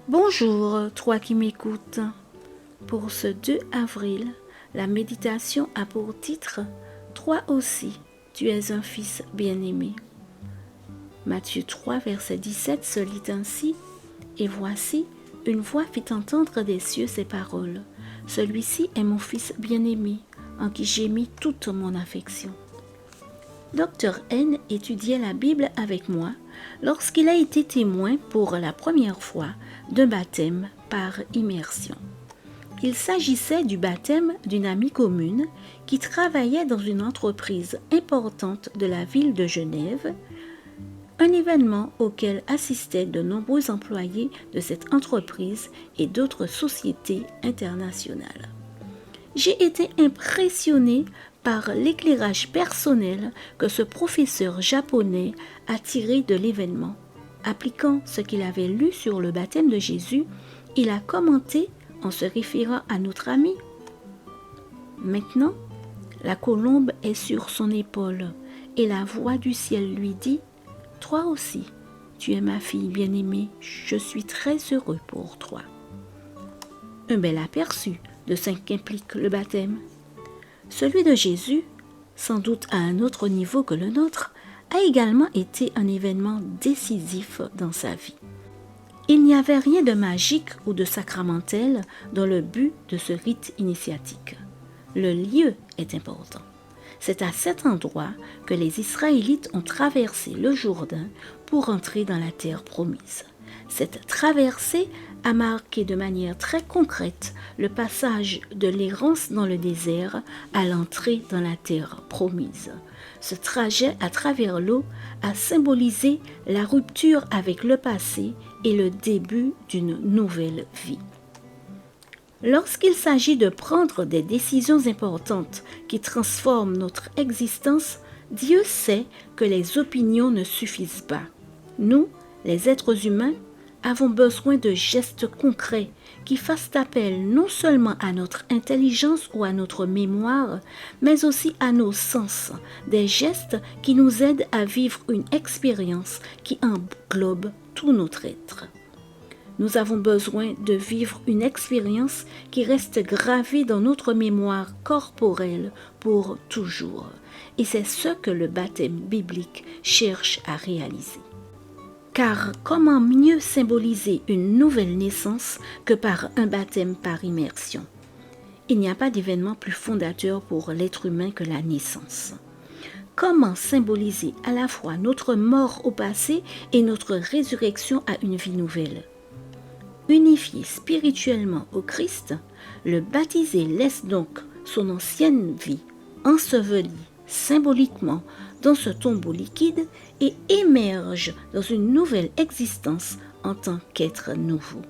Bonjour, toi qui m'écoutes. Pour ce 2 avril, la méditation a pour titre « Toi aussi, tu es un fils bien-aimé ». Matthieu 3, verset 17 se lit ainsi « Et voici, une voix fit entendre des cieux ces paroles. Celui-ci est mon fils bien-aimé, en qui j'ai mis toute mon affection. » Dr N étudiait la Bible avec moi lorsqu'il a été témoin pour la première fois d'un baptême par immersion. Il s'agissait du baptême d'une amie commune qui travaillait dans une entreprise importante de la ville de Genève, un événement auquel assistaient de nombreux employés de cette entreprise et d'autres sociétés internationales. J'ai été impressionnée par l'éclairage personnel que ce professeur japonais a tiré de l'événement. Appliquant ce qu'il avait lu sur le baptême de Jésus, il a commenté en se référant à notre ami. Maintenant, la colombe est sur son épaule et la voix du ciel lui dit « Toi aussi, tu es ma fille bien-aimée, je suis très heureux pour toi. » Un bel aperçu de ce qu'implique le baptême. Celui de Jésus, sans doute à un autre niveau que le nôtre, a également été un événement décisif dans sa vie. Il n'y avait rien de magique ou de sacramentel dans le but de ce rite initiatique. Le lieu est important. C'est à cet endroit que les Israélites ont traversé le Jourdain pour entrer dans la terre promise. Cette traversée a marqué de manière très concrète le passage de l'errance dans le désert à l'entrée dans la terre promise. Ce trajet à travers l'eau a symbolisé la rupture avec le passé et le début d'une nouvelle vie. Lorsqu'il s'agit de prendre des décisions importantes qui transforment notre existence, Dieu sait que les opinions ne suffisent pas. Nous, les êtres humains, avons besoin de gestes concrets qui fassent appel non seulement à notre intelligence ou à notre mémoire, mais aussi à nos sens, des gestes qui nous aident à vivre une expérience qui englobe tout notre être. Nous avons besoin de vivre une expérience qui reste gravée dans notre mémoire corporelle pour toujours. Et c'est ce que le baptême biblique cherche à réaliser. Car comment mieux symboliser une nouvelle naissance que par un baptême par immersion? Il n'y a pas d'événement plus fondateur pour l'être humain que la naissance. Comment symboliser à la fois notre mort au passé et notre résurrection à une vie nouvelle? Unifié spirituellement au Christ, le baptisé laisse donc son ancienne vie ensevelie symboliquement dans ce tombeau liquide et émerge dans une nouvelle existence en tant qu'être nouveau.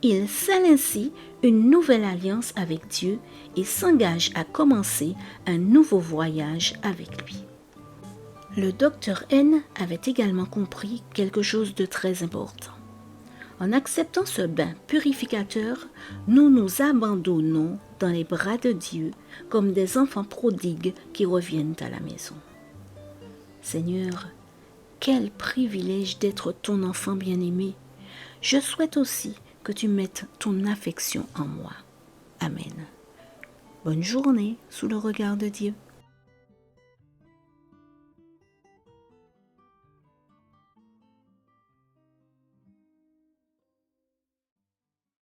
Il scelle ainsi une nouvelle alliance avec Dieu et s'engage à commencer un nouveau voyage avec lui. Le docteur N avait également compris quelque chose de très important. En acceptant ce bain purificateur, nous nous abandonnons dans les bras de Dieu comme des enfants prodigues qui reviennent à la maison. Seigneur, quel privilège d'être ton enfant bien-aimé. Je souhaite aussi que tu mettes ton affection en moi. Amen. Bonne journée sous le regard de Dieu.